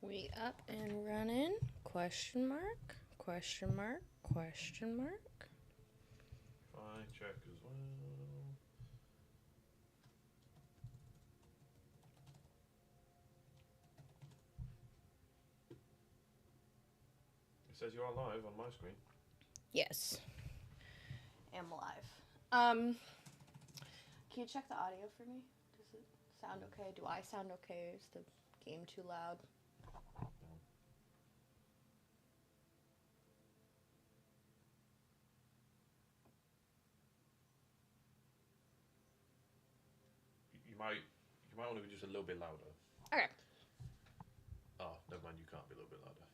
We up and running? Question mark? Question mark? Question mark? Fine, check as well. It says you are live on my screen. Yes. Am live. Can you check the audio for me? Does it sound okay? Do I sound okay? Is the game too loud? You might want to be just a little bit louder. Okay. Oh, never mind. You can't be a little bit louder.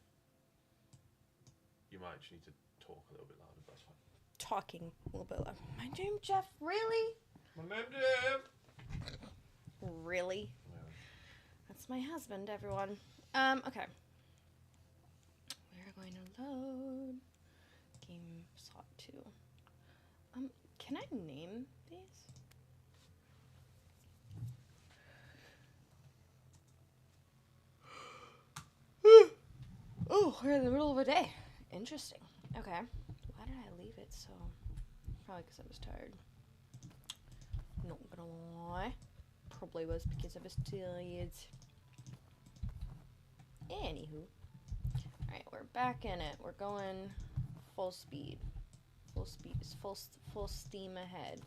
You might just need to talk a little bit louder. That's fine. Talking a little bit loud. My name Jeff. Really? My name Jeff. Really? Yeah. That's my husband, everyone. Okay. We're going to load game slot 2. Can I name these? Oh, we're in the middle of a day. Interesting. Okay. Why did I leave it so? Probably because I was tired. Not gonna lie. Probably was because I was tired. Anywho. Alright, we're back in it. We're going full speed. Full speed. Full steam ahead.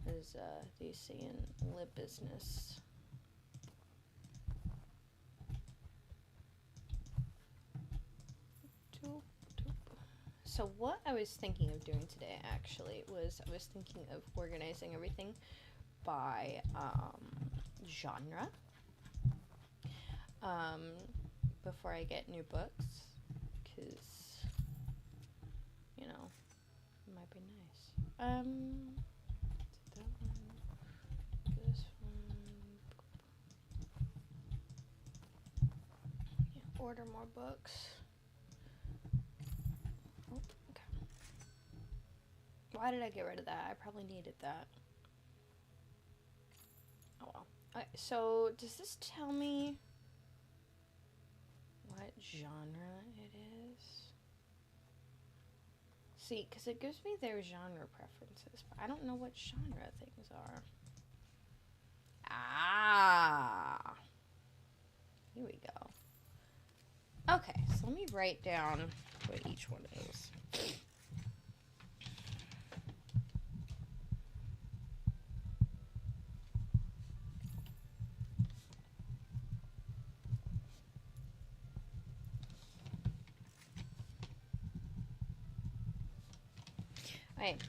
As they say in lip business. So what I was thinking of doing today, actually, was I was thinking of organizing everything by genre before I get new books, because, you know, it might be nice. That one, this one. Yeah, order more books. Why did I get rid of that? I probably needed that. Oh well. Okay, so does this tell me what genre it is? See, because it gives me their genre preferences, but I don't know what genre things are. Ah! Here we go. Okay, so let me write down what each one is. Alright,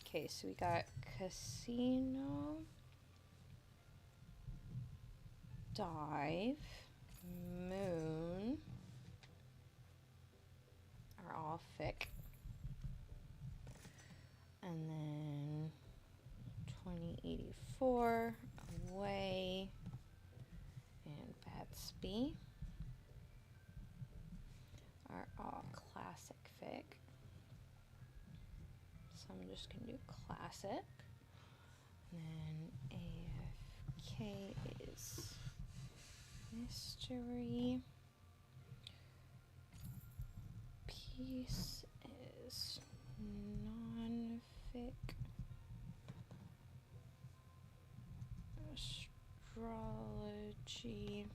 okay, so we got Casino, Dive, Moon, are all fic, and then 2084, Away, and Batsby are all classic fic. So I'm just going to do classic. And then AFK is mystery. Peace is non-fic. Astrology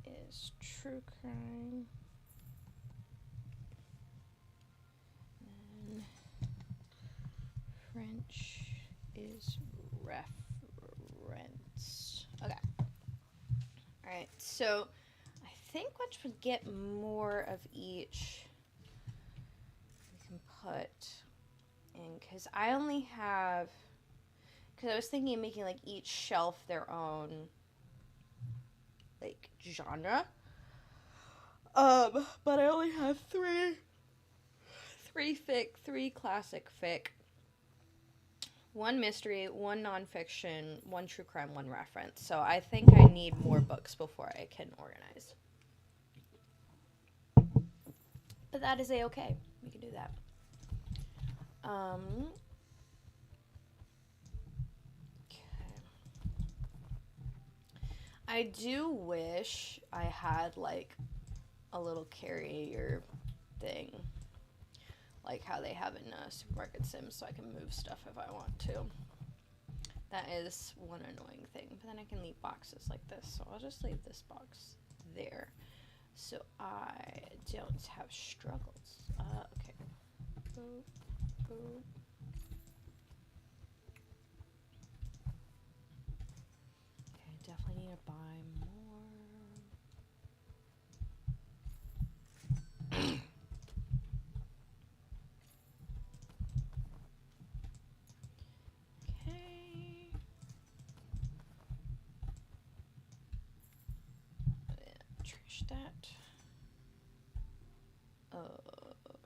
is true crime. And French is reference. Okay. Alright, so I think once we get more of each, we can put in, because I only have, because I was thinking of making like each shelf their own like genre. But I only have three fic, 3 classic fic, 1 mystery, 1 nonfiction, 1 true crime, 1 reference. So I think I need more books before I can organize. But that is a-okay. We can do that. Okay. I do wish I had, like, a little carrier thing. Like how they have in Supermarket Sims, so I can move stuff if I want to. That is one annoying thing. But then I can leave boxes like this, so I'll just leave this box there. So I don't have struggles. Okay. Boop, boop. Okay, definitely need to buy more. Okay. Trash that.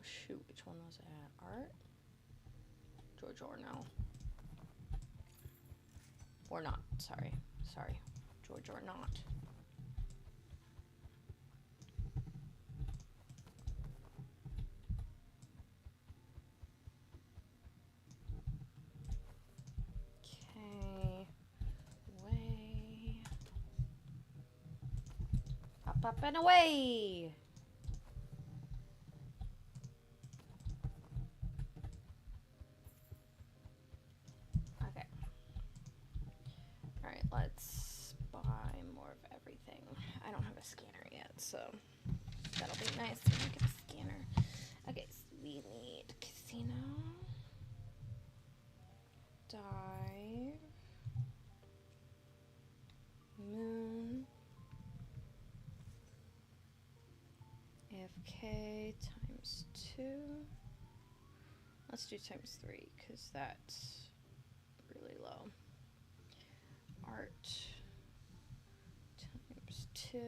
Shoot, which one was it at? Art? George Orwell. Or not, sorry. George or not. Okay. Away. Up and away! Okay. Alright, let's buy more of everything. I don't have a scanner yet, so that'll be nice when I get a scanner. Okay, so we need casino. Dive. Moon. AFK times 2. Let's do times 3 because that's really low. Art times 2.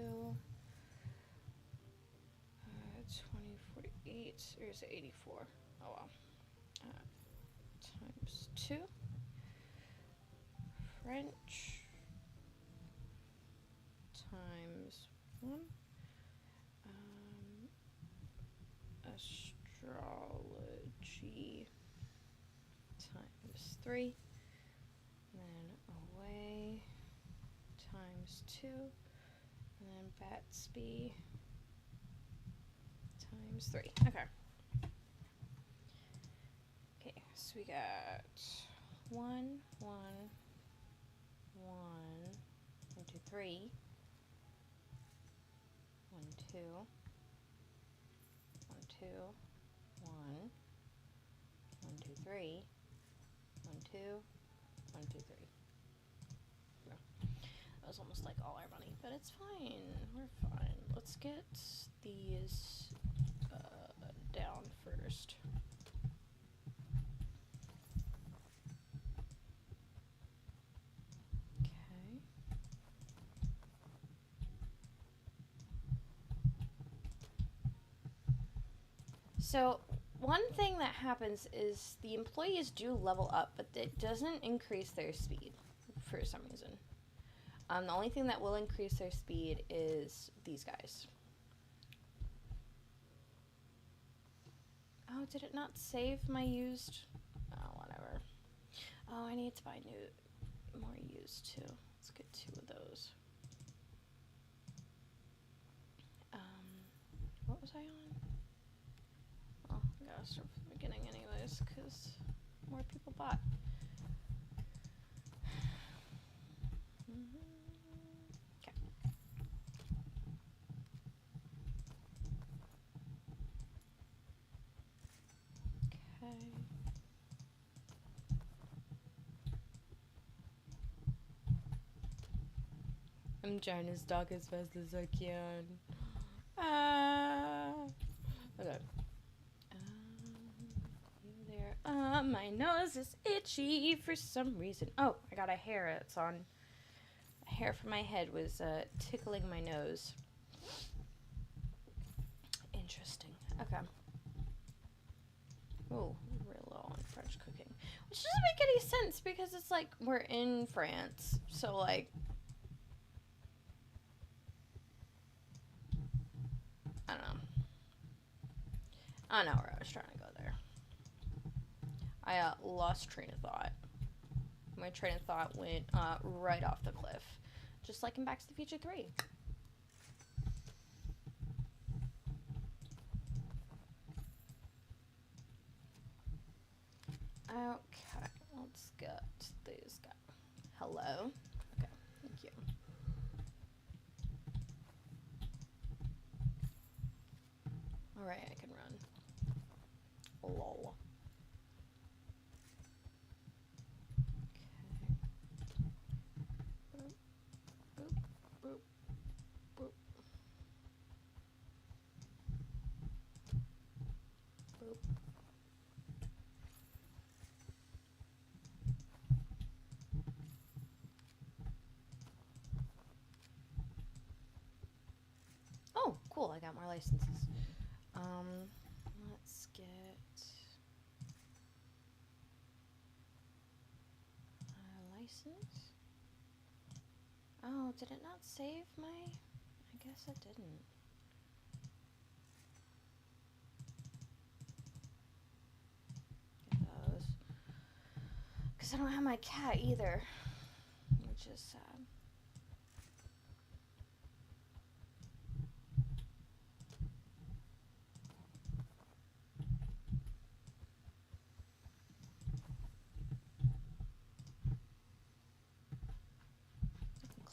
20, 48. Or is it 84? Oh well. Times 2. French times 1. Astrology times 3. And then away times 2. And then Batsby times 3. Okay. Okay, so we got 1, 1, 1, 1, 2, 3. 1, 2. 1, 2. 1. 1, 2, 3. 1, 2. 1, 2, 3. No. That was almost like all our money, but it's fine. We're fine. Let's get these down first. Okay. So one thing that happens is the employees do level up, but it doesn't increase their speed for some reason. The only thing that will increase their speed is these guys. Oh, did it not save my used? Oh, whatever. Oh, I need to buy more used too. Let's get 2 of those. What was I on? Oh, I gotta start from the beginning anyways, because more people bought. Okay. Okay. I'm trying to stalk as fast as I can. Okay. You there. My nose is itchy for some reason. Oh, I got a hair. It's on. A hair from my head was tickling my nose. Interesting. Okay. Oh, real low on French cooking. Which doesn't make any sense because it's like we're in France. So, like, I don't know. I don't know where I was trying to go there. I lost train of thought. My train of thought went right off the cliff. just like in Back to the Future 3. Okay, let's get these guys. Hello. Okay, thank you. Alright, I can run. Lol. Okay. Boop, boop, boop, boop. Boop. Oh, cool, I got more licenses. Let's get a license. Oh, did it not save my? I guess it didn't. Get those. Because I don't have my cat either, which is sad.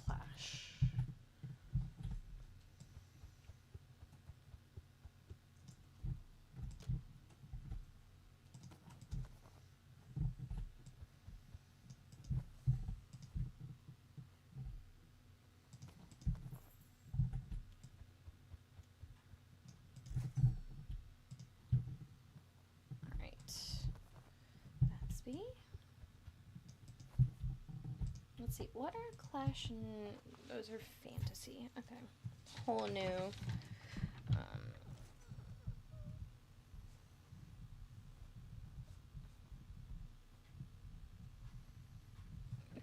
Clash. That's B. Let's see, what are Clash and those are fantasy. Okay. Whole new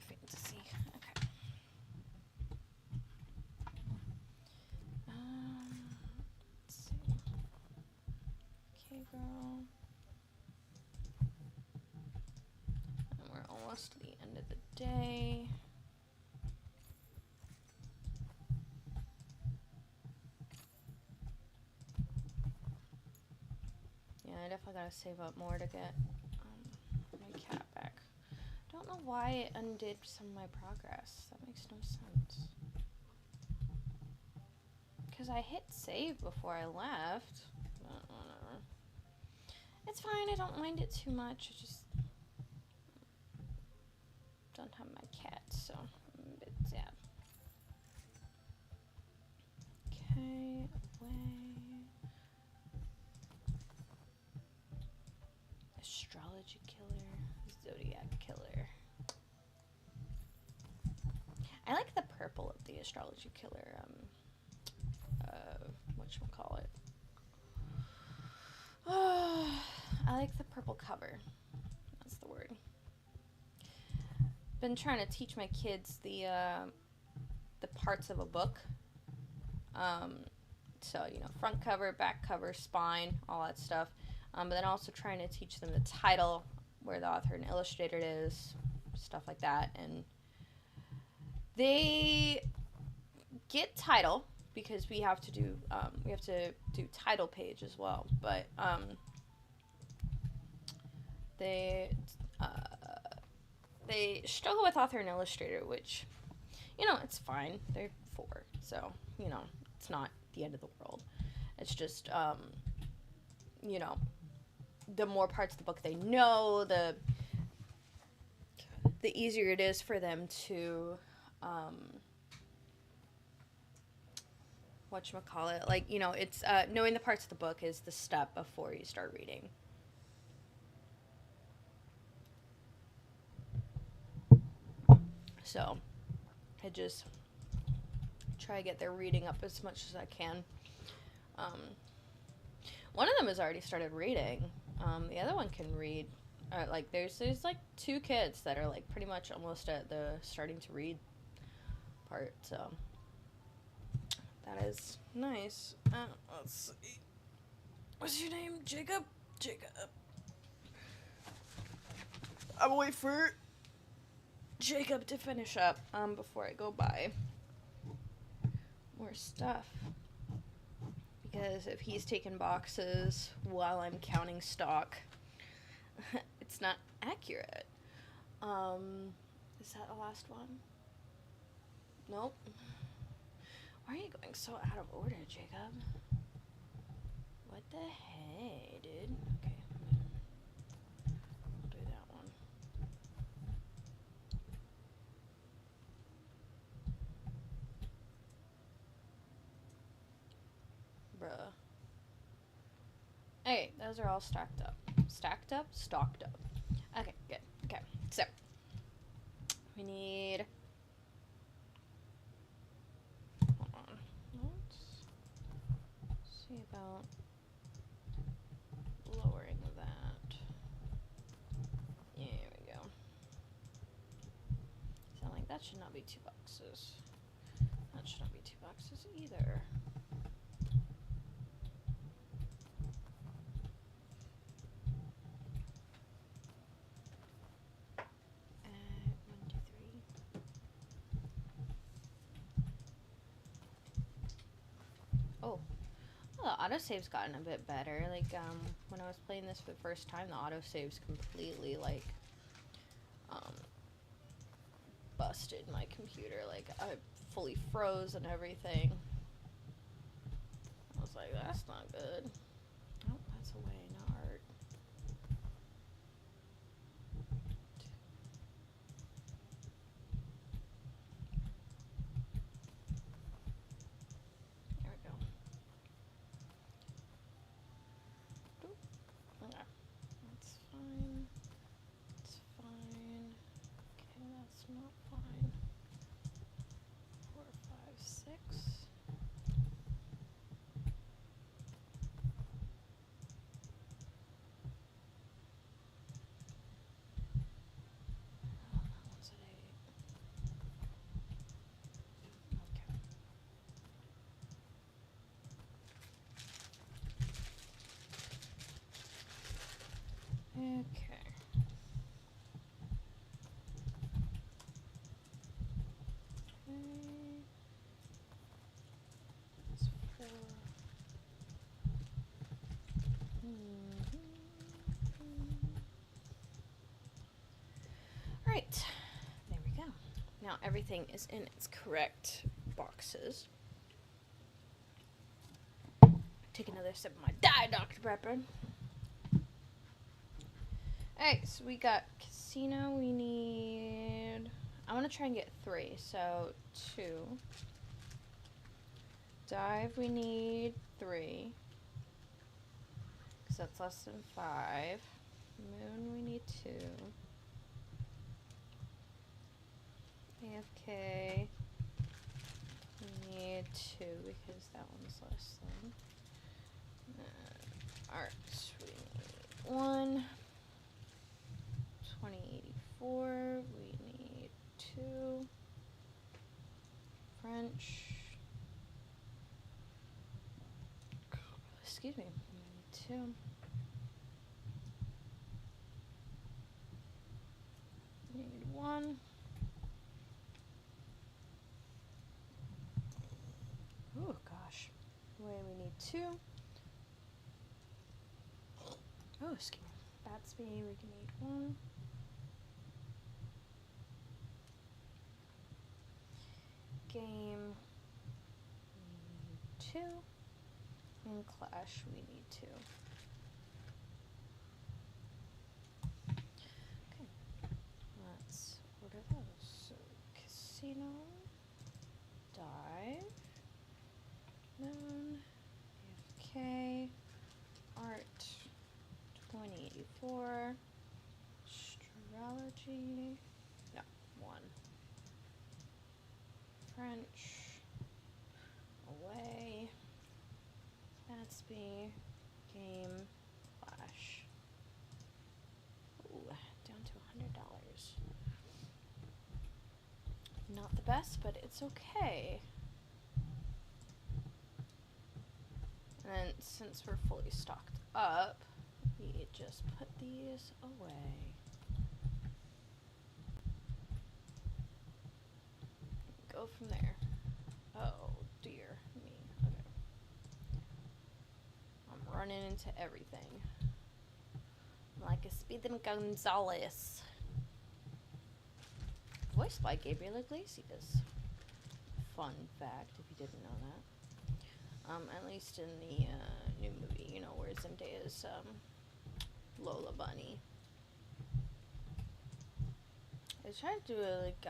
fantasy. Okay. Let's see. Okay, girl. And we're almost to the end of the day. Yeah, I definitely gotta save up more to get my cat back. Don't know why it undid some of my progress. That makes no sense. Because I hit save before I left. But whatever. It's fine, I don't mind it too much. I just don't have my cat, so I'm a bit sad. Okay, away. Astrology killer, zodiac killer. I like the purple of the astrology killer, whatchamacallit. I like the purple cover. That's the word. Been trying to teach my kids the parts of a book. So, you know, front cover, back cover, spine, all that stuff. But then also trying to teach them the title, where the author and illustrator is, stuff like that. And they get title because we have to do title page as well. But they struggle with author and illustrator, which, you know, it's fine. They're 4, so, you know, it's not the end of the world. It's just, you know, the more parts of the book they know, the easier it is for them to, whatchamacallit, like, you know, it's, knowing the parts of the book is the step before you start reading. So, I just try to get their reading up as much as I can. One of them has already started reading. The other one can read. Like, there's like 2 kids that are, like, pretty much almost at the starting to read part, so that is nice. Let's see. What's your name? Jacob? Jacob. I'm waiting for Jacob to finish up before I go by. more stuff. Because if he's taking boxes while I'm counting stock, it's not accurate. Is that the last one? Nope. Why are you going so out of order, Jacob? What the hey, dude? Okay. I'll do that one. Bruh. Okay, those are all stacked up. Stacked up? Stocked up. Okay, good. Okay, so we need. Hold on. Let's see about lowering that. Yeah, there we go. Sound like that should not be 2 boxes. That should not be 2 boxes either. Oh, well, the autosave's gotten a bit better. Like, when I was playing this for the first time, the autosave's completely, like, busted my computer. Like, I fully froze and everything. I was like, that's not good. Oh, that's away, not art. There we go. Okay, that's fine. That's fine. Okay, that's not fine. 4, 5, 6. Oh, that one's at 8. Okay. Okay. That's 4. Right. There we go. Now everything is in its correct boxes. Take another sip of my Diet Dr. Pepper. Alright, so we got casino. We need. I want to try and get 3, so 2. Dive, we need 3. Because that's less than 5. Moon, we need 2. AFK, we need 2 because that one's less than. Arts, we need 1. 2084, we need 2. French. Excuse me, we need 2. We need 1. Oh gosh. Wait, we need 2. Oh, excuse me. Batsby, we can need 1. Game, we need 2. And Clash, we need 2. Okay, let's order those. So, Casino, Dive, Moon, AFK, Art, 2084, Astrology, no, 1. French, Away, Batsby, Game, Flash. Ooh, down to $100. Not the best, but it's okay. And then since we're fully stocked up, we just put these away. Go from there. Oh dear. running into everything. I'm like a Speeding Gonzalez. Voiced by Gabriel Iglesias. Fun fact, if you didn't know that. At least in the new movie, you know, where Zendaya's Lola Bunny. I was trying to do like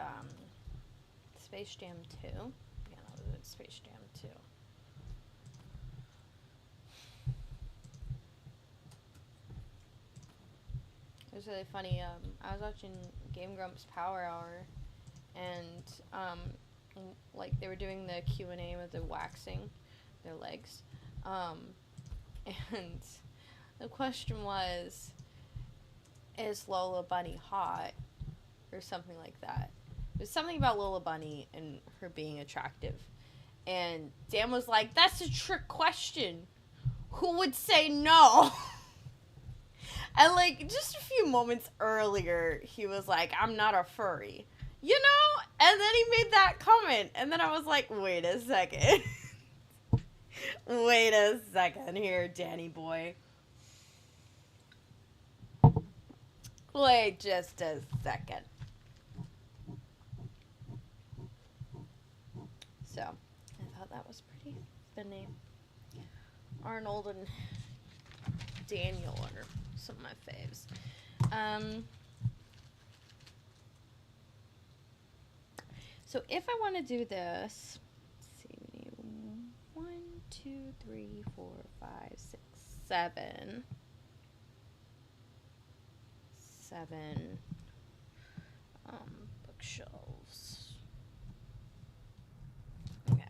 Space Jam 2. Yeah, no, it's Space Jam 2. It was really funny. I was watching Game Grumps Power Hour, and like they were doing the Q&A with the waxing their legs, and the question was, is Lola Bunny hot, or something like that. It was something about Lola Bunny and her being attractive, and Dan was like, "That's a trick question. Who would say no?" And, like, just a few moments earlier, he was like, "I'm not a furry." You know? And then he made that comment. And then I was like, wait a second. Wait a second here, Danny boy. Wait just a second. So, I thought that was pretty funny. Arnold and Daniel are some of my faves. So if I want to do this, let's see, we need 1, 2, 3, 4, 5, 6, 7. 7 bookshelves. Okay.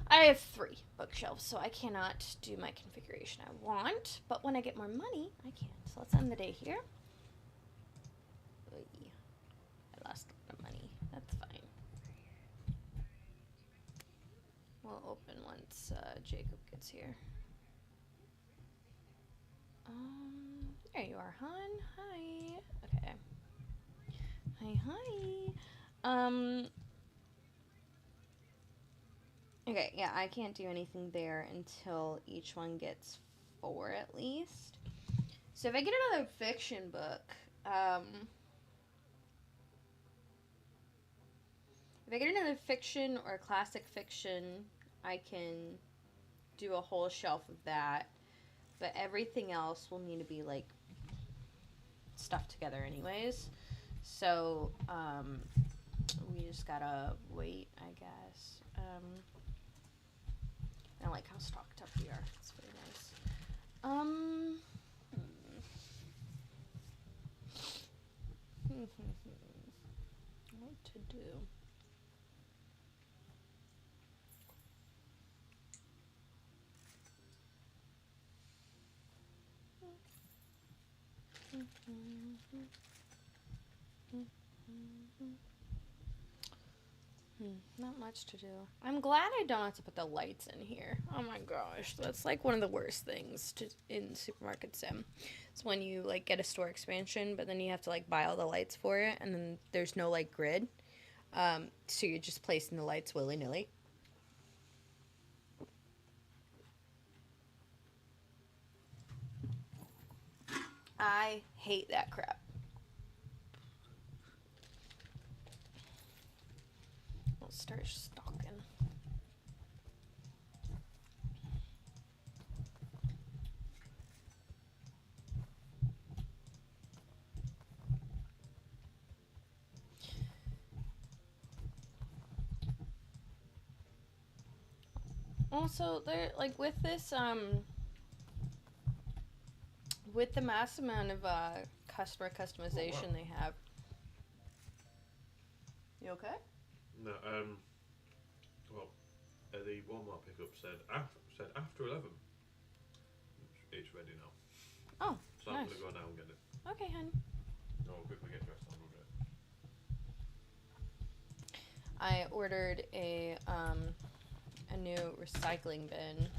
I have 3 bookshelves, so I cannot do my configuration I want, but when I get more money, I can. So let's end the day here. Oy. I lost a lot of money. That's fine. We'll open once Jacob gets here. There you are, hon. Hi. Okay. Hi. Okay, yeah, I can't do anything there until each one gets 4 at least. So if I get another fiction book, if I get another fiction or classic fiction, I can do a whole shelf of that. But everything else will need to be, like, stuffed together anyways. So, we just gotta wait, I guess. I like how stocked up we are. It's very nice. What to do? Not much to do. I'm glad I don't have to put the lights in here. Oh my gosh, that's like one of the worst things in Supermarket Sim. It's when you like get a store expansion, but then you have to like buy all the lights for it, and then there's no like grid. So you're just placing the lights willy-nilly. I hate that crap. I'll start stalking. Also, they're like with this with the mass amount of customer customization they have. You okay? No, well, the Walmart pickup said after 11. It's ready now. Oh, so nice. I'm gonna go now and get it. Okay, hun. I'll quickly get dressed and we'll do it. I ordered a new recycling bin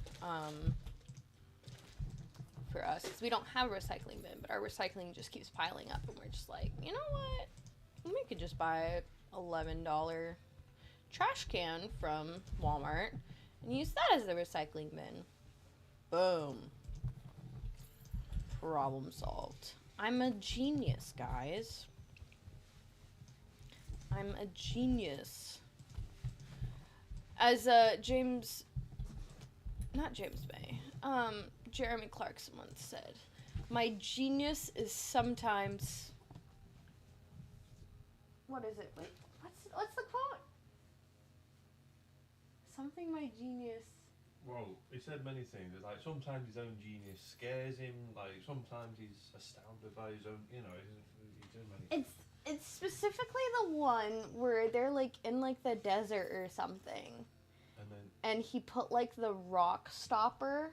for us, because we don't have a recycling bin, but our recycling just keeps piling up, and we're just like, you know what? We could just buy $11 trash can from Walmart and use that as the recycling bin. Boom. Problem solved. I'm a genius, guys. I'm a genius. As Jeremy Clarkson once said, my genius is sometimes... What is it? Wait, what's the quote? Something my genius... Well, he said many things. It's like sometimes his own genius scares him. Like sometimes he's astounded by his own. You know, he's doing many things. It's specifically the one where they're like in like the desert or something, and he put like the rock stopper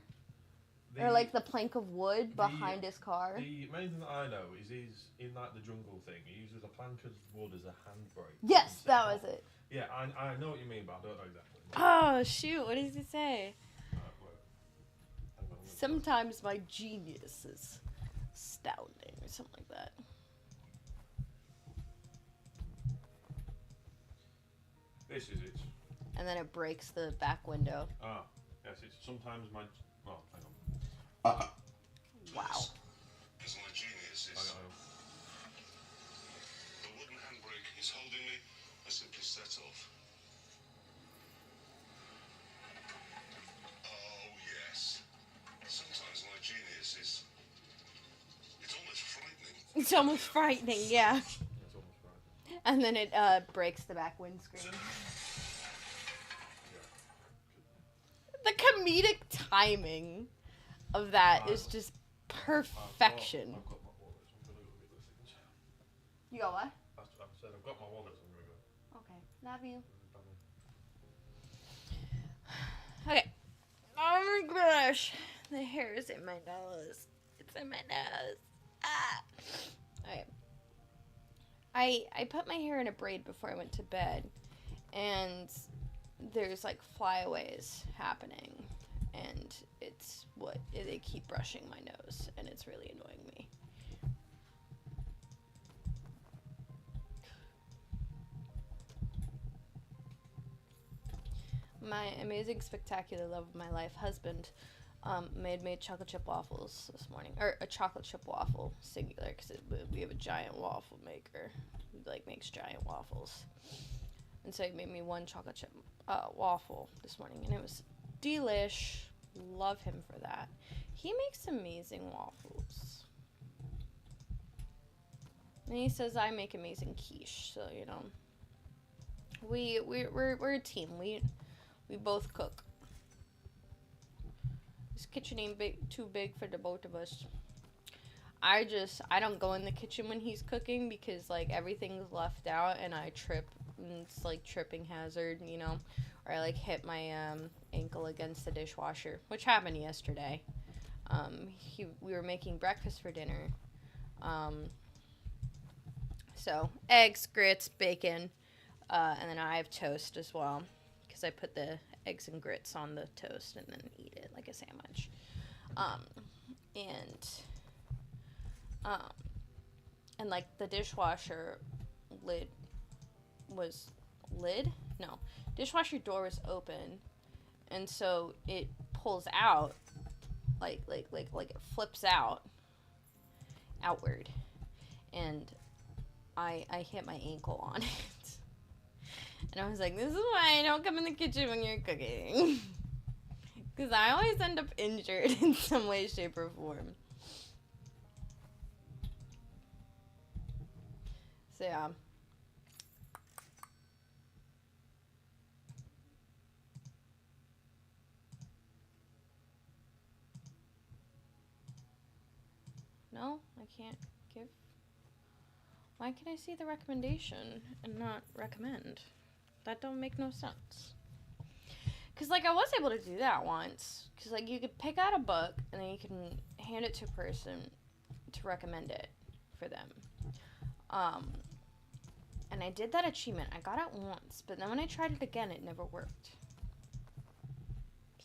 or like the plank of wood behind his car. The main thing that I know is he's in like the jungle thing. He uses a plank of wood as a handbrake. Yes, that was it. Yeah, I know what you mean, but I don't know exactly. Oh shoot! What does he say? Sometimes my genius is astounding or something like that. This is it. And then it breaks the back window. Ah, yes, it's sometimes my... Oh, hang on. Wow. As my genius is. The wooden handbrake is holding me. I simply set off. Oh, yes. Sometimes my genius is... It's almost frightening. It's almost frightening, yeah. It's almost right. And then it breaks the back windscreen. The comedic timing of that is just perfection. I've got my wallet, so I'm going to go get those things. You got what? I said I've got my wallet, so I'm going to go. Okay, love you. Okay. Oh my gosh. The hair is in my nose. It's in my nose. Ah. Okay. I put my hair in a braid before I went to bed, and there's like flyaways happening, and they keep brushing my nose, and it's really annoying me. My amazing, spectacular love of my life husband made chocolate chip waffles this morning, or a chocolate chip waffle singular, because we have a giant waffle maker who like makes giant waffles, and so he made me one chocolate chip waffle this morning, and it was delish. Love him for that. He makes amazing waffles, and he says I make amazing quiche. So you know, we're a team. We both cook. This kitchen ain't too big for the both of us. I don't go in the kitchen when he's cooking because like everything's left out and I trip, and it's like tripping hazard, you know, or I like hit my ankle against the dishwasher, which happened yesterday. We were making breakfast for dinner, so eggs, grits, bacon, and then I have toast as well, because I put the eggs and grits on the toast and then eat it like a sandwich. And like the dishwasher dishwasher door was open, and so it pulls out, like it flips outward, and I hit my ankle on it. And I was like, this is why I don't come in the kitchen when you're cooking. Because I always end up injured in some way, shape, or form. So, yeah. No, I can't give... Why can I see the recommendation and not recommend? That don't make no sense. Because, like, I was able to do that once. Because, like, you could pick out a book, and then you can hand it to a person to recommend it for them. And I did that achievement. I got it once, but then when I tried it again, it never worked.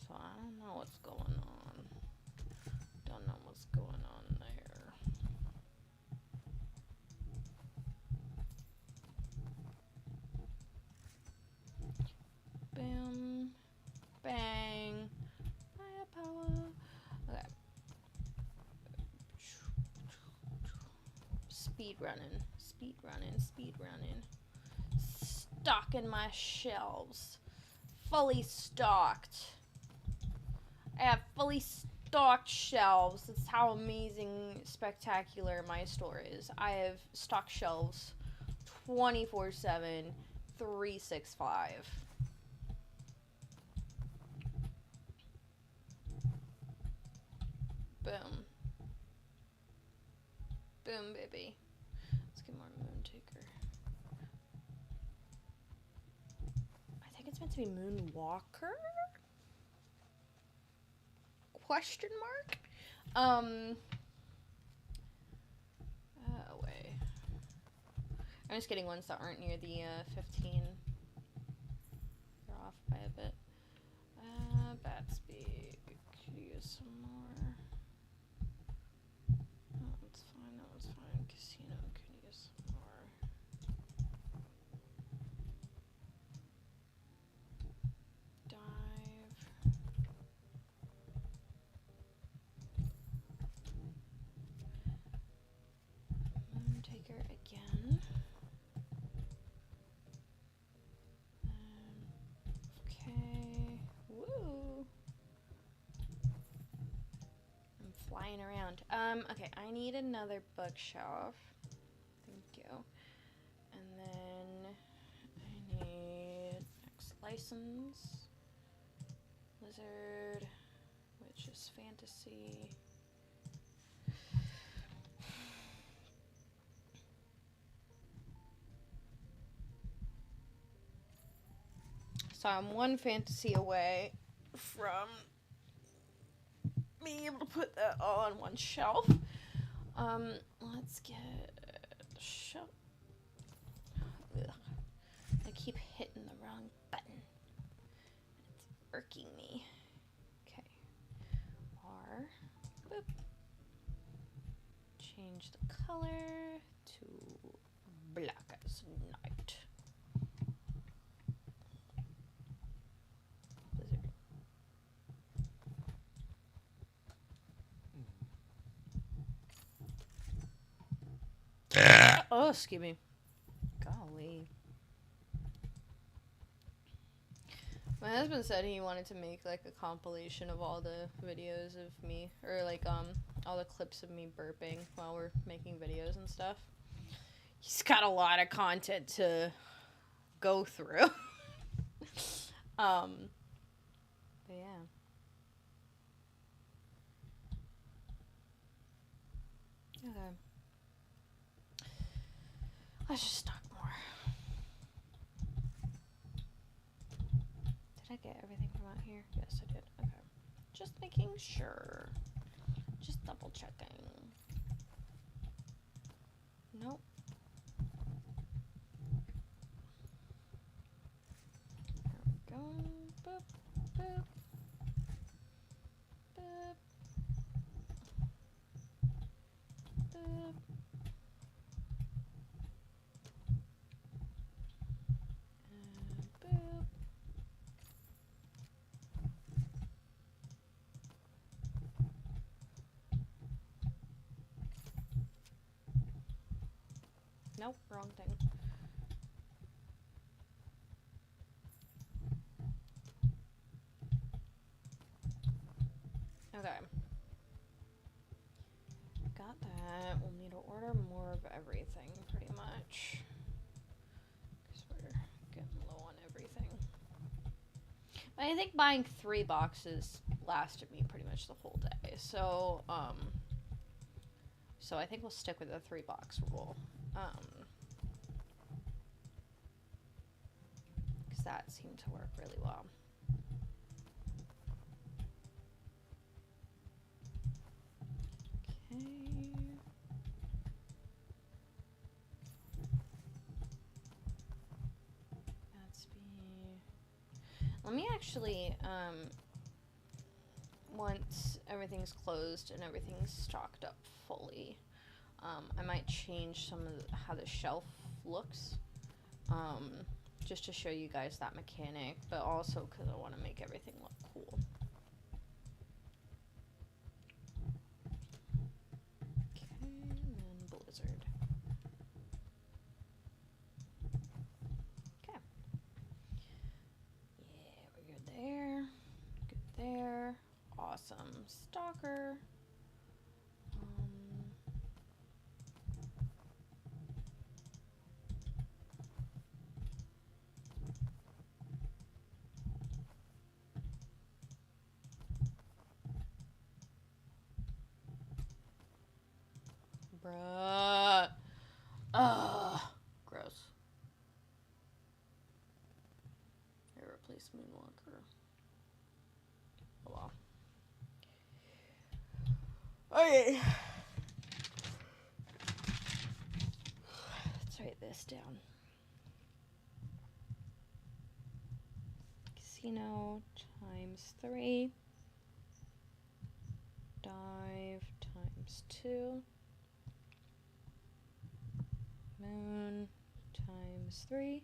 So, I don't know what's going on. Don't know what's going on there. Bam. Bang. Firepower. speed running, speed running, speed running. Stocking my shelves. Fully stocked. I have fully stocked shelves. That's how amazing, spectacular my store is. I have stocked shelves 24/7, 365. Boom. Boom, baby. Let's get more Moontaker. I think it's meant to be Moonwalker? Question mark? Oh, wait. I'm just getting ones that aren't near the 15. They're off by a bit. Batsby. Could use some more. Oh, that's fine. That one's fine. Casino could use some more. Dive. Moontaker again. Okay. Woo. I'm flying around. Okay, I need another bookshelf. Thank you. And then I need next license. Lizard, which is fantasy. So I'm one fantasy away from being able to put that all on one shelf. Let's get shelf. Ugh. I keep hitting the wrong button. It's irking me. Okay. R. Boop. Change the color to black as night. Blizzard. Oh, excuse me. Golly. My husband said he wanted to make like a compilation of all the videos of me, or like all the clips of me burping while we're making videos and stuff. He's got a lot of content to go through. But yeah. Okay. Let's just stock more. Did I get everything from out here? Yes, I did. Okay. Just making sure. Just double checking. Nope. There we go. Boop, boop. Boop. Boop. Boop. Nope, wrong thing. Okay. Got that. We'll need to order more of everything, pretty much. Because we're getting low on everything. But I think buying 3 boxes lasted me pretty much the whole day. So, so I think we'll stick with the 3-box rule. Because that seemed to work really well. Okay. That's let me actually, once everything's closed and everything's stocked up fully, I might change some of how the shelf looks, just to show you guys that mechanic, but also because I want to make everything look cool. Okay, and then Blizzard. some Stalker. Bruh. Ugh. Gross. I replace Moonwalker. Oh well. Okay. Let's write this down. Casino times 3. Dive times 2. Moon times 3.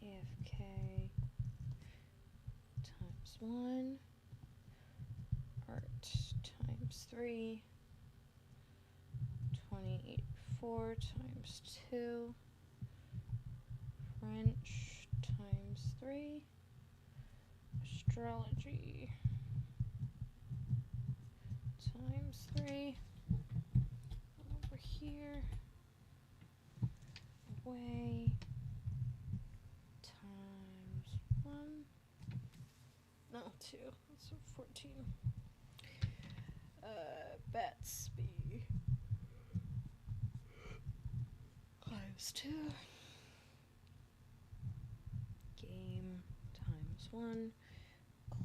AFK times 1. Art times 3. 2084 times 2. French times 3. Astrology times 3. Over here. Away times 1. No, 2. So 14. Batsby times 2. Game times 1.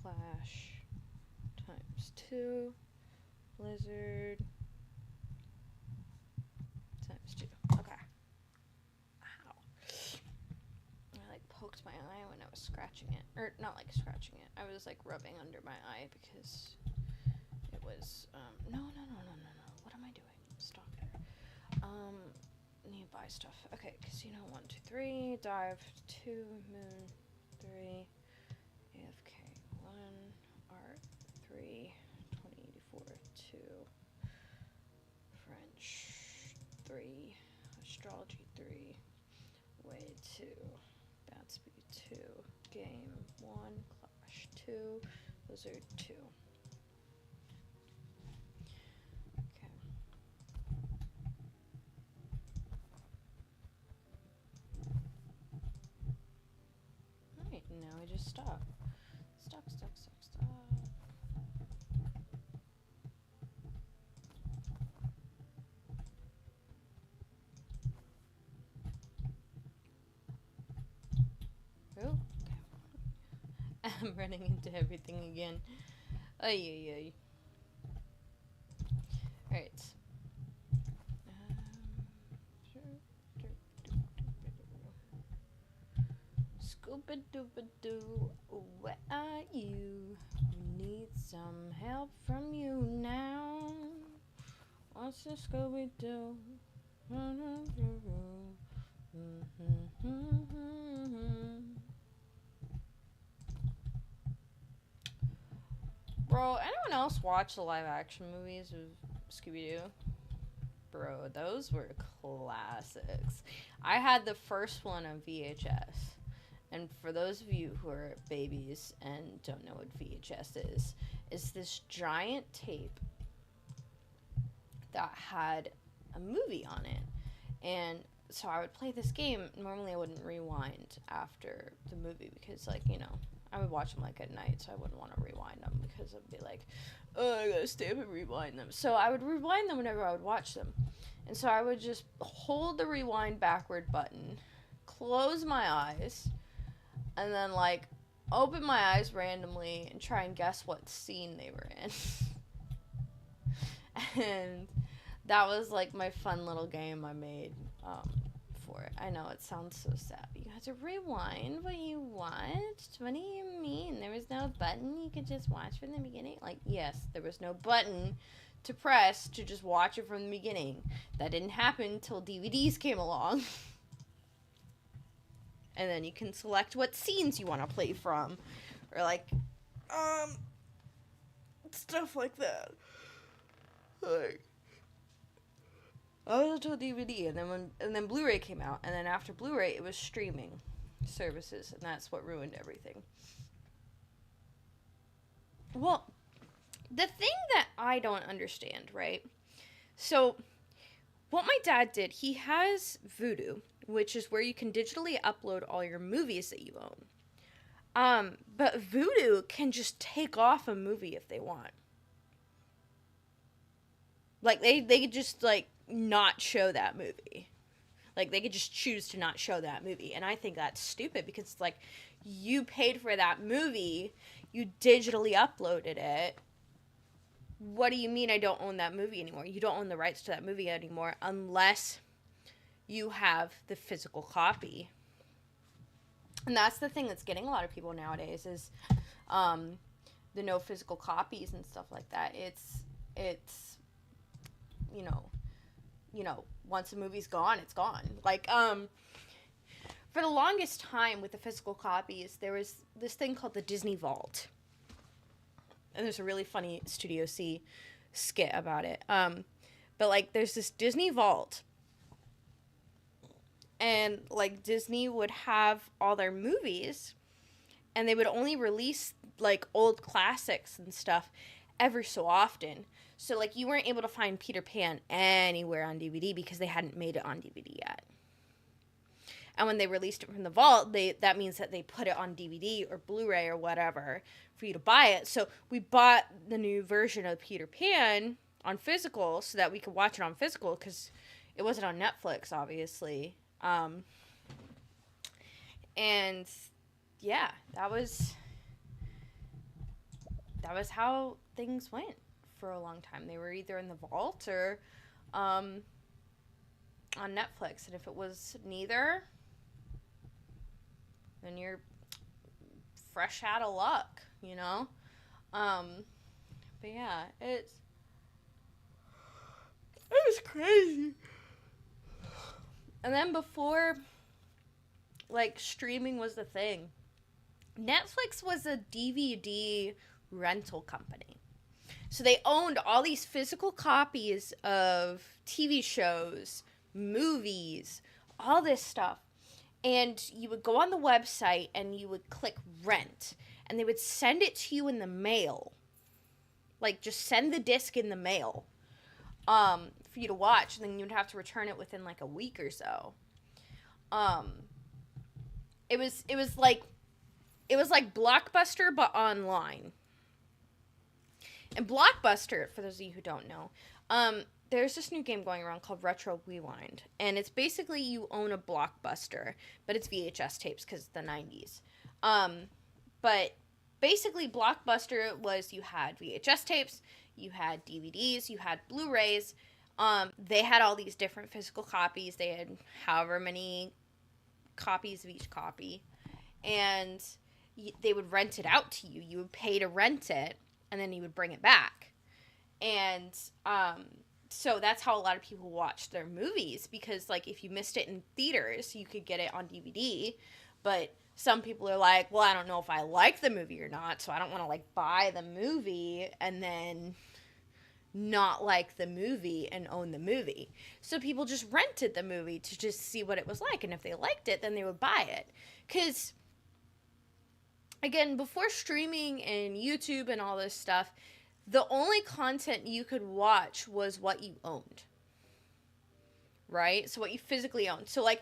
Clash times 2. Blizzard times 2. Okay. Ow. I like poked my eye when I was scratching it. Or not like scratching it. I was like rubbing under my eye because it was no. What am I doing? Stop there. Need to buy stuff. Okay, casino 1, 2, 3, dive 2, moon 3, AFK 1, art 3, 2084 2, French 3, astrology 3, way 2, Batsby 2, game 1, clash 2, lizard 2. Now I just stop. Stop. Oh, I'm running into everything again. Ay. Alright. Scooba-dooba-doo, where are you? We need some help from you now. What's the Scooby-Doo? Bro, anyone else watch the live action movies of Scooby-Doo? Bro, those were classics. I had the first one on VHS. And for those of you who are babies and don't know what VHS is this giant tape that had a movie on it. And so I would play this game. Normally I wouldn't rewind after the movie because, like, you know, I would watch them, like, at night, so I wouldn't want to rewind them because I'd be like, oh, I gotta stay up and rewind them. So I would rewind them whenever I would watch them. And so I would just hold the rewind backward button, close my eyes, and then, like, open my eyes randomly and try and guess what scene they were in. And that was, like, my fun little game I made for it. I know, it sounds so sad. You had to rewind what you watched? What do you mean? There was no button you could just watch from the beginning? Like, yes, there was no button to press to just watch it from the beginning. That didn't happen until DVDs came along. And then you can select what scenes you want to play from. Or, like, stuff like that. Like, I was until DVD, and then Blu-ray came out, and then after Blu-ray, it was streaming services, and that's what ruined everything. Well, the thing that I don't understand, right? So, what my dad did, he has Voodoo, which is where you can digitally upload all your movies that you own. But Voodoo can just take off a movie if they want. Like, they could just, like, not show that movie. Like, they could just choose to not show that movie. And I think that's stupid because it's like, you paid for that movie, you digitally uploaded it. What do you mean I don't own that movie anymore? You don't own the rights to that movie anymore unless you have the physical copy. And that's the thing that's getting a lot of people nowadays is the no physical copies and stuff like that. It's you know, once a movie's gone, it's gone. Like, for the longest time with the physical copies, there was this thing called the Disney Vault. And there's a really funny Studio C skit about it. But, like, there's this Disney Vault. And, like, Disney would have all their movies. And they would only release, like, old classics and stuff every so often. So, like, you weren't able to find Peter Pan anywhere on DVD because they hadn't made it on DVD yet. And when they released it from the vault, that means that they put it on DVD or Blu-ray or whatever for you to buy it. So we bought the new version of Peter Pan on physical so that we could watch it on physical because it wasn't on Netflix, obviously. And yeah, that was how things went for a long time. They were either in the vault or on Netflix. And if it was neither, then you're fresh out of luck, you know? But yeah, it was crazy. And then before, like, streaming was the thing, Netflix was a DVD rental company. So they owned all these physical copies of TV shows, movies, all this stuff. And you would go on the website and you would click rent. And they would send it to you in the mail. Like, just send the disc in the mail for you to watch. And then you'd have to return it within, like, a week or so. It was like Blockbuster, but online. And Blockbuster, for those of you who don't know, there's this new game going around called Retro Rewind. And it's basically you own a Blockbuster, but it's VHS tapes because it's the 90s. But basically Blockbuster was you had VHS tapes, you had DVDs, you had Blu-rays. They had all these different physical copies. They had however many copies of each copy. And they would rent it out to you. You would pay to rent it, and then you would bring it back. And so that's how a lot of people watched their movies, because, like, if you missed it in theaters, you could get it on DVD. But some people are like, well, I don't know if I like the movie or not, so I don't want to, like, buy the movie and then not like the movie and own the movie. So people just rented the movie to just see what it was like, and if they liked it, then they would buy it. Because, again, before streaming and YouTube and all this stuff, the only content you could watch was what you owned, right? So what you physically owned. So, like,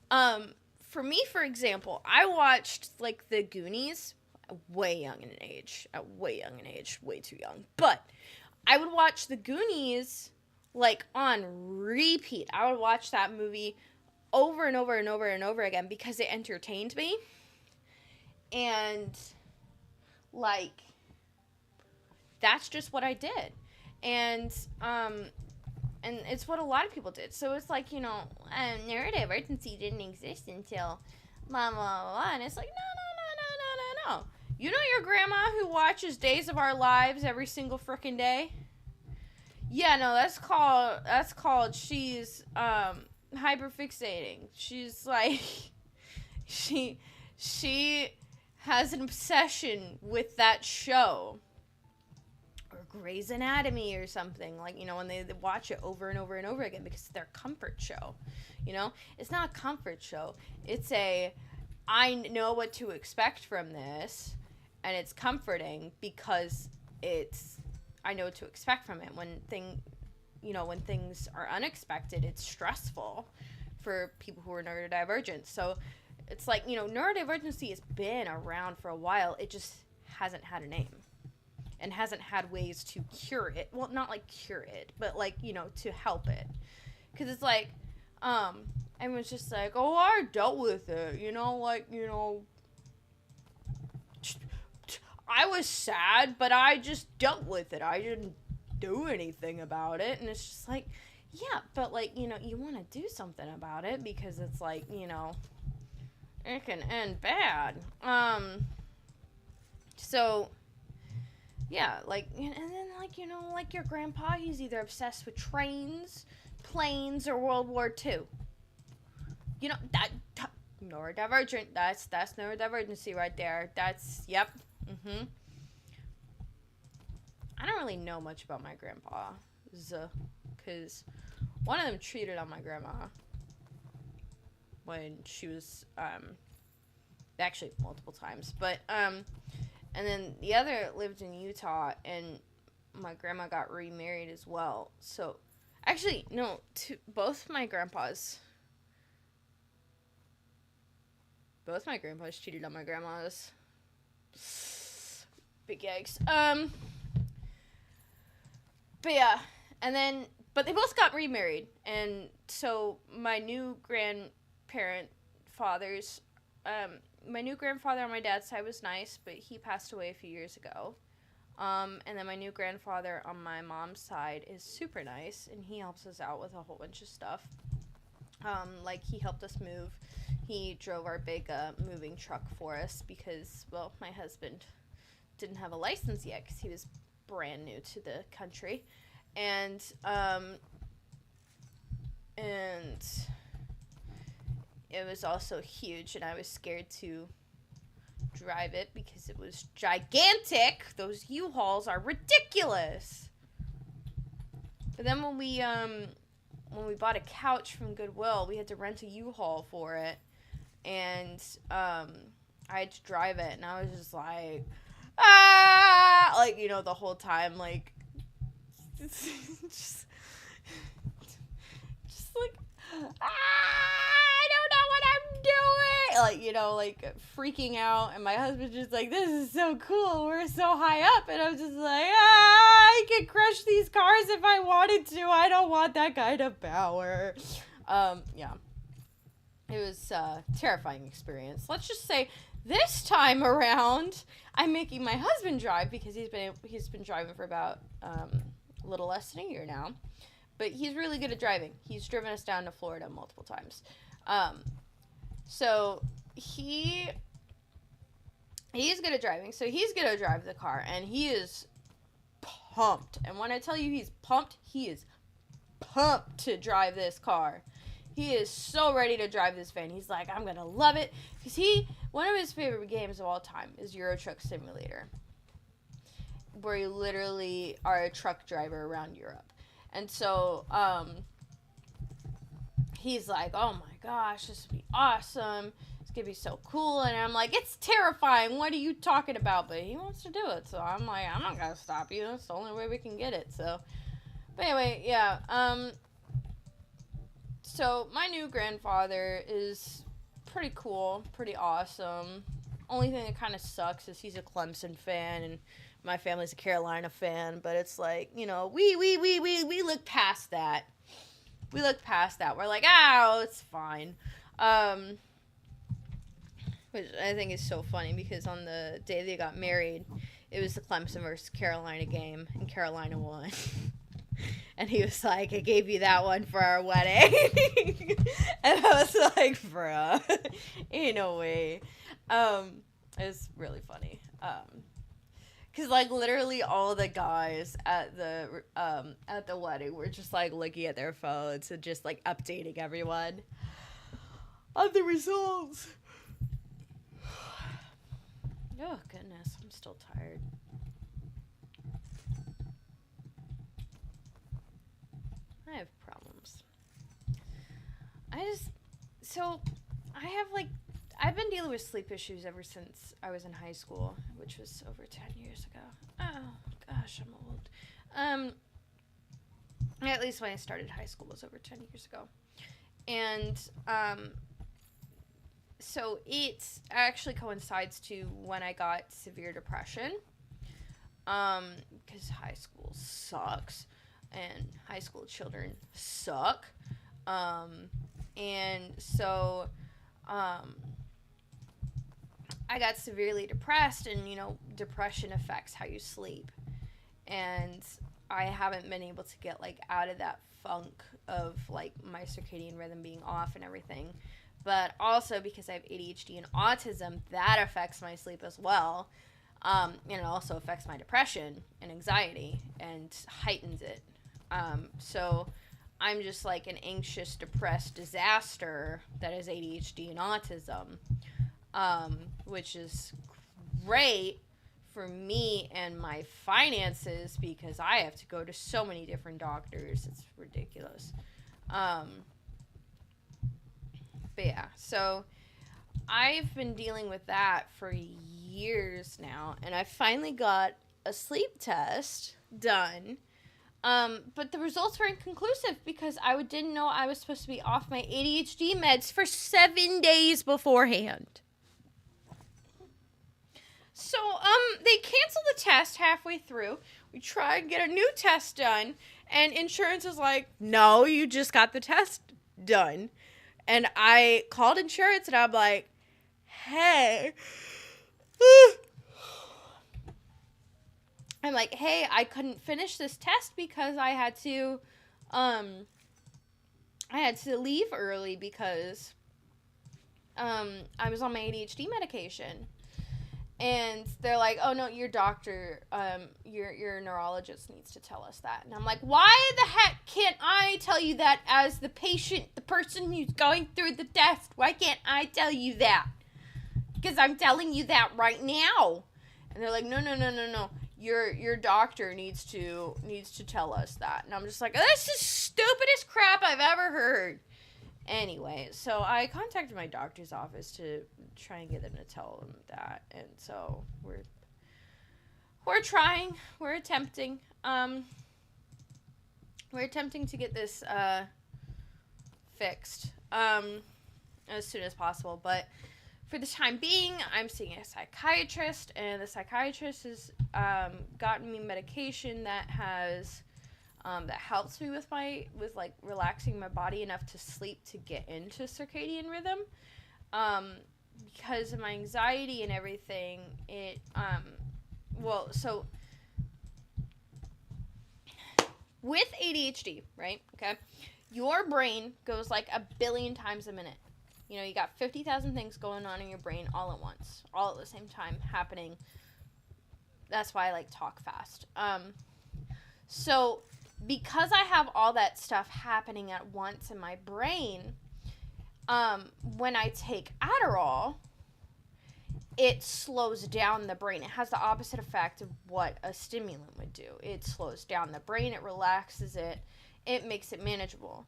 for me, for example, I watched, like, The Goonies way young in age, way too young. But I would watch The Goonies, like, on repeat. I would watch that movie over and over and over and over again because it entertained me. And, like, that's just what I did. And it's what a lot of people did. So it's like, you know, neurodivergency didn't exist until blah, blah, blah. And it's like, no. You know your grandma who watches Days of Our Lives every single frickin' day? Yeah, no, that's called she's hyperfixating. She's like, she has an obsession with that show. Or Grey's Anatomy or something, like, you know, when they watch it over and over and over again because it's their comfort show, you know? It's not a comfort show. It's I know what to expect from this, and it's comforting because I know what to expect from it. When things are unexpected, it's stressful for people who are neurodivergent. So it's like, neurodivergency has been around for a while. It just hasn't had a name and hasn't had ways to cure it. Well, not like cure it, but like, to help it. Because it's like, everyone's just like, oh, I dealt with it, I was sad, but I just dealt with it. I didn't do anything about it. And it's just like, yeah, but like, you want to do something about it because it's like, it can end bad. So, yeah, like, and then like, like your grandpa, he's either obsessed with trains, planes, or World War II. That neurodivergent. That's neurodivergency right there. That's, yep. I don't really know much about my grandpa, because one of them cheated on my grandma when she was, actually multiple times, but, and then the other lived in Utah, and my grandma got remarried as well. So, actually, no, both my grandpas cheated on my grandmas. Big yikes. But yeah, but they both got remarried, and so my new grandfather on my dad's side was nice, but he passed away a few years ago. And then my new grandfather on my mom's side is super nice, and he helps us out with a whole bunch of stuff. Like, he helped us move. He drove our big moving truck for us because, well, my husband didn't have a license yet because he was brand new to the country. And it was also huge, and I was scared to drive it because it was gigantic. Those U-Hauls are ridiculous. But then when we bought a couch from Goodwill, we had to rent a U-Haul for it, and I had to drive it, and I was just like, like, the whole time, like, just like, I don't know what I'm doing, like, freaking out, and my husband's just like, this is so cool, we're so high up, and I'm just like, I could crush these cars if I wanted to, I don't want that kind of power. Yeah. It was a terrifying experience. Let's just say this time around, I'm making my husband drive because he's been driving for about a little less than a year now. But he's really good at driving. He's driven us down to Florida multiple times. So he's good at driving. So he's going to drive the car, and he is pumped. And when I tell you he's pumped, he is pumped to drive this car. He is so ready to drive this van. He's like, I'm going to love it. Because one of his favorite games of all time is Euro Truck Simulator, where you literally are a truck driver around Europe. And so, he's like, oh my gosh, this would be awesome. It's going to be so cool. And I'm like, it's terrifying. What are you talking about? But he wants to do it. So I'm like, I'm not going to stop you. That's the only way we can get it. So, but anyway, yeah. So my new grandfather is pretty cool, pretty awesome. Only thing that kind of sucks is he's a Clemson fan, and my family's a Carolina fan, but it's like, we look past that. We look past that. We're like, oh, it's fine. Which I think is so funny because on the day they got married, it was the Clemson versus Carolina game, and Carolina won. And he was like, I gave you that one for our wedding. And I was like, bruh, ain't no way. It's really funny. Cause like literally all the guys at the wedding were just like looking at their phones and just like updating everyone on the results. Oh goodness, I'm still tired. I have problems. I've been dealing with sleep issues ever since I was in high school, which was over 10 years ago. Oh, Gosh, I'm old. At least when I started high school was over 10 years ago. And so it actually coincides to when I got severe depression. Because high school sucks. And high school children suck. And so I got severely depressed, and depression affects how you sleep. And I haven't been able to get out of that funk of my circadian rhythm being off and everything. But also because I have ADHD and autism, that affects my sleep as well. And it also affects my depression and anxiety and heightens it. So I'm just an anxious, depressed disaster that is ADHD and autism, which is great for me and my finances because I have to go to so many different doctors. It's ridiculous. But yeah, so I've been dealing with that for years now, and I finally got a sleep test done. But the results were inconclusive because I didn't know I was supposed to be off my ADHD meds for 7 days beforehand. So, they canceled the test halfway through. We tried and get a new test done, and insurance is like, no, you just got the test done. And I called insurance, and I'm like, hey, I couldn't finish this test because I had to leave early because, I was on my ADHD medication. And they're like, oh, no, your doctor, your neurologist needs to tell us that. And I'm like, why the heck can't I tell you that as the patient, the person who's going through the test? Why can't I tell you that? Because I'm telling you that right now. And they're like, no. Your doctor needs to tell us that. And I'm just like, this is stupidest crap I've ever heard. Anyway, so I contacted my doctor's office to try and get them to tell them that, and so we're trying, we're attempting to get this fixed as soon as possible. But for the time being, I'm seeing a psychiatrist, and the psychiatrist has gotten me medication that has. That helps me with relaxing my body enough to sleep to get into circadian rhythm. Because of my anxiety and everything, so with ADHD, right? Okay. Your brain goes 1 billion times a minute. You got 50,000 things going on in your brain all at once, all at the same time happening. That's why I talk fast. So because I have all that stuff happening at once in my brain, when I take Adderall, it slows down the brain. It has the opposite effect of what a stimulant would do. It slows down the brain, it relaxes it, it makes it manageable.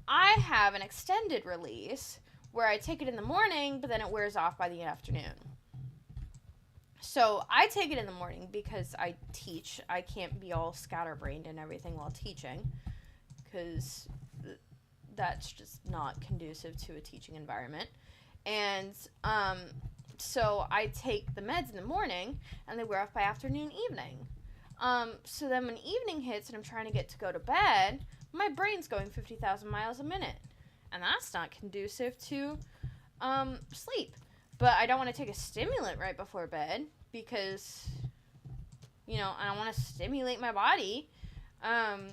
I have an extended release where I take it in the morning, but then it wears off by the afternoon. So I take it in the morning because I teach. I can't be all scatterbrained and everything while teaching because that's just not conducive to a teaching environment. And so I take the meds in the morning and they wear off by afternoon, evening. So then when evening hits and I'm trying to get to go to bed, my brain's going 50,000 miles a minute. And that's not conducive to sleep. But I don't want to take a stimulant right before bed because, I don't want to stimulate my body and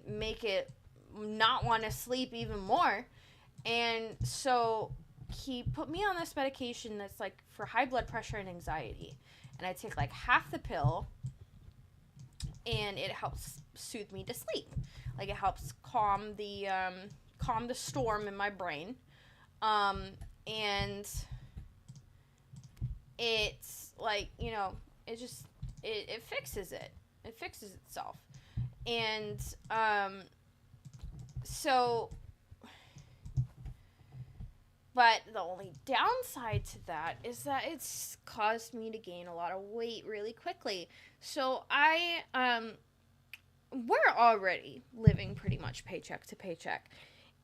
make it not want to sleep even more. And so he put me on this medication that's for high blood pressure and anxiety. And I take half the pill and it helps soothe me to sleep. It helps calm the storm in my brain. And it's it fixes it. It fixes itself. And, so, But the only downside to that is that it's caused me to gain a lot of weight really quickly. So we're already living pretty much paycheck to paycheck.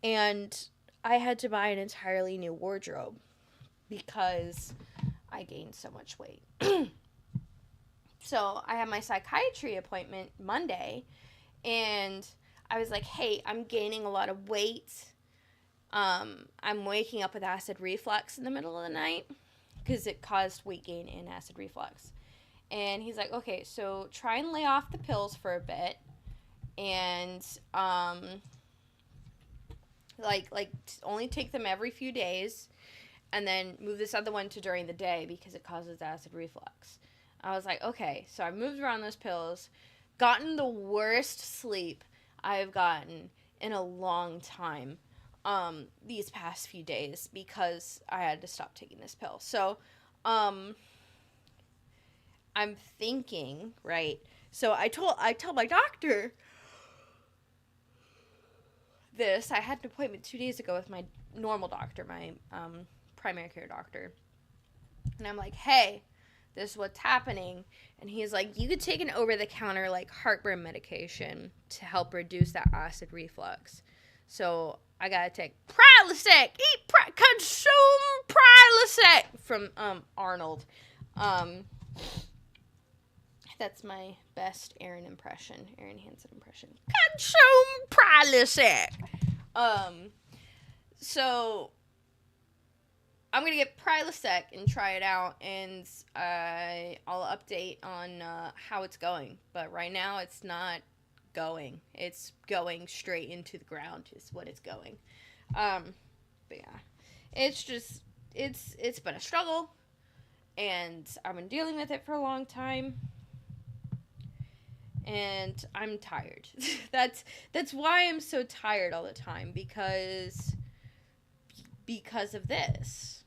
And I had to buy an entirely new wardrobe because I gained so much weight. So I had my psychiatry appointment Monday, and I was like, hey, I'm gaining a lot of weight. I'm waking up with acid reflux in the middle of the night because it caused weight gain and acid reflux. And he's like, okay, so try and lay off the pills for a bit, and only take them every few days, and then move this other one to during the day because it causes acid reflux. I was like, okay. So I moved around those pills, gotten the worst sleep I've gotten in a long time these past few days because I had to stop taking this pill. So I'm thinking, right? So I tell my doctor this. I had an appointment 2 days ago with my normal doctor, my primary care doctor. And I'm like, hey, this is what's happening. And he's like, you could take an over-the-counter, like, heartburn medication to help reduce that acid reflux. So I gotta take Prilosec. Consume Prilosec from Arnold. That's my best Aaron Hansen impression. Consume Prilosec. So I'm going to get Prilosec and try it out, and I'll update on how it's going. But right now, it's not going. It's going straight into the ground is what it's going. But yeah, it's just, it's been a struggle, and I've been dealing with it for a long time. And I'm tired. That's why I'm so tired all the time, because of this.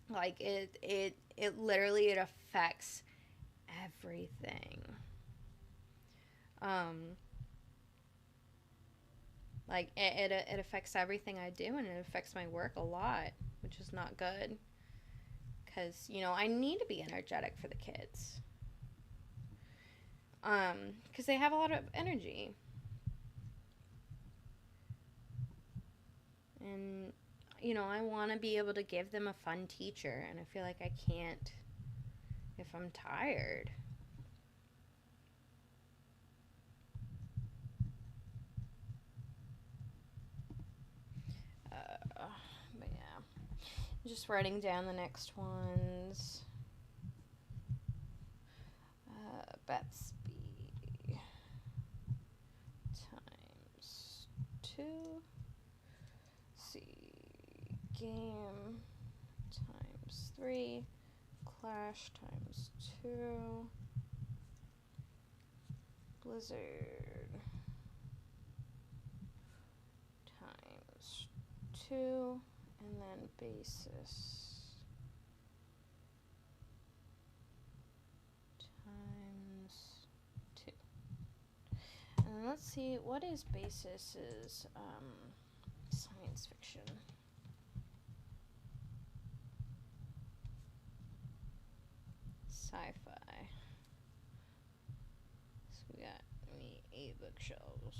Like, it literally, it affects everything. Like, it affects everything I do, and it affects my work a lot, which is not good. Because, I need to be energetic for the kids. Because they have a lot of energy. And, I want to be able to give them a fun teacher, and I feel like I can't if I'm tired. But yeah, I'm just writing down the next ones. Betsby times 2. Game times 3. Clash times 2. Blizzard times 2. And then basis times 2. And let's see, what is basis's science fiction? Sci-fi. So we got 8 bookshelves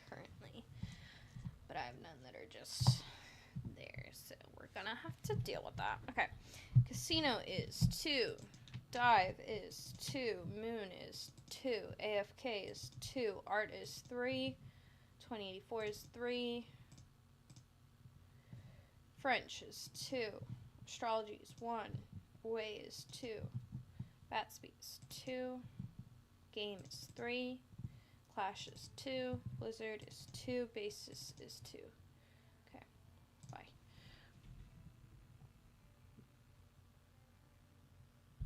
currently, but I have none that are just there, so we're gonna have to deal with that. Okay, casino is 2, dive is 2, moon is 2, AFK is 2, art is 3, 2084 is 3, French is 2, astrology is 1, away is 2, Batsby is 2, game is 3, clash is 2, blizzard is 2, basis is 2. Okay, bye.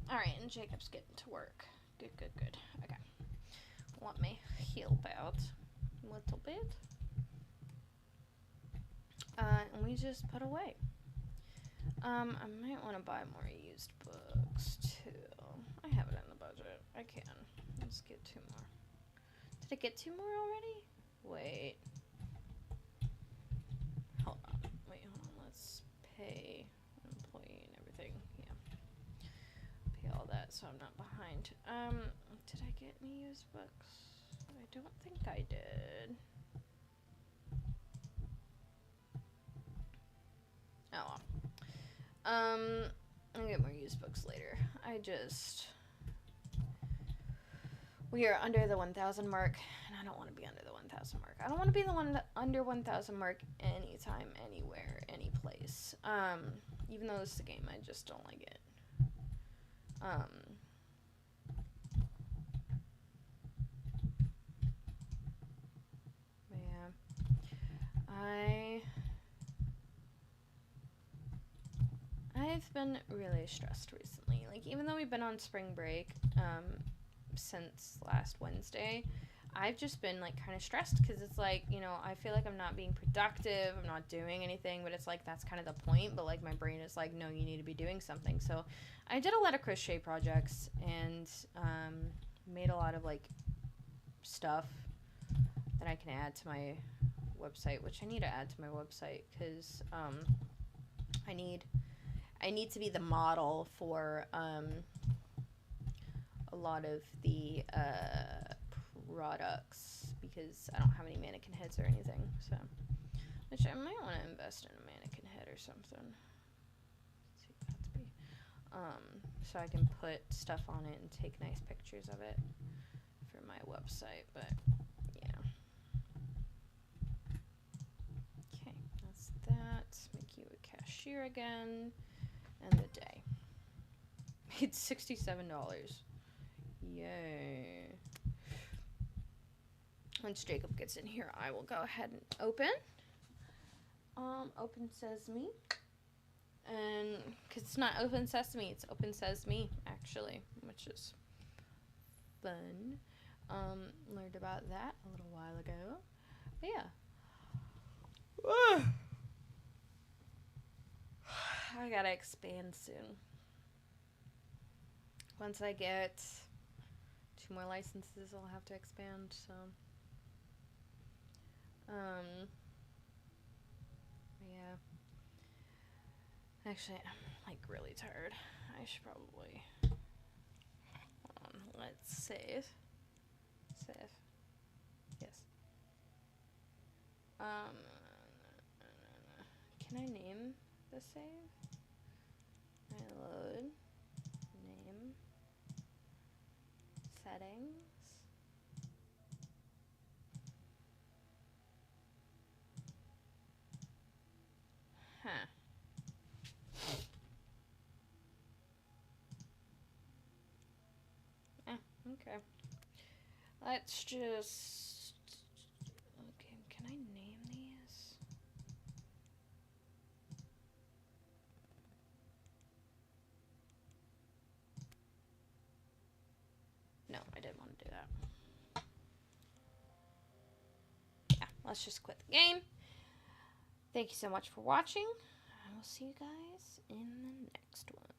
Alright, and Jacob's getting to work. Good. Okay. Let me heal out a little bit. And we just put away. I might want to buy more used books, too. I have it in the budget. I can. Let's get 2 more. Did I get 2 more already? Wait. hold on. Wait, hold on. Let's pay employee and everything. Yeah. Pay all that so I'm not behind. Did I get any used books? I don't think I did. Oh well. I'll get more used books later. We are under the 1,000 mark, and I don't want to be under the 1,000 mark. I don't want to be the one under 1,000 mark anytime, anywhere, any place. Even though this is a game, I just don't like it. But yeah, I've been really stressed recently. Like, even though we've been on spring break, since last Wednesday, I've just been like kind of stressed because it's like, you know, I feel like I'm not being productive, I'm not doing anything, but it's like that's kind of the point. But like my brain is like, no, you need to be doing something. So I did a lot of crochet projects and made a lot of like stuff that I can add to my website, which I need to add to my website because I need to be the model for a lot of the products because I don't have any mannequin heads or anything. So, which I might want to invest in a mannequin head or something. Let's see what that's be. So I can put stuff on it and take nice pictures of it for my website. But yeah. Okay, that's that. Make you a cashier again, and the day. Made $67. Yay. Once Jacob gets in here, I will go ahead and open. Open Sesame. And, because it's not Open Sesame, it's Open Sesame, actually, which is fun. Learned about that a little while ago. But yeah. I gotta expand soon. Once I get 2 more licenses, I'll have to expand, so. Yeah. Actually, I'm, like, really tired. I should probably. Hold on, let's save. Save. Yes. Can I name the save? I load. Name. Settings. Huh. Okay. Let's just... Okay, can I name these? No, I didn't want to do that. Yeah, let's just quit the game. Thank you so much for watching. I will see you guys in the next one.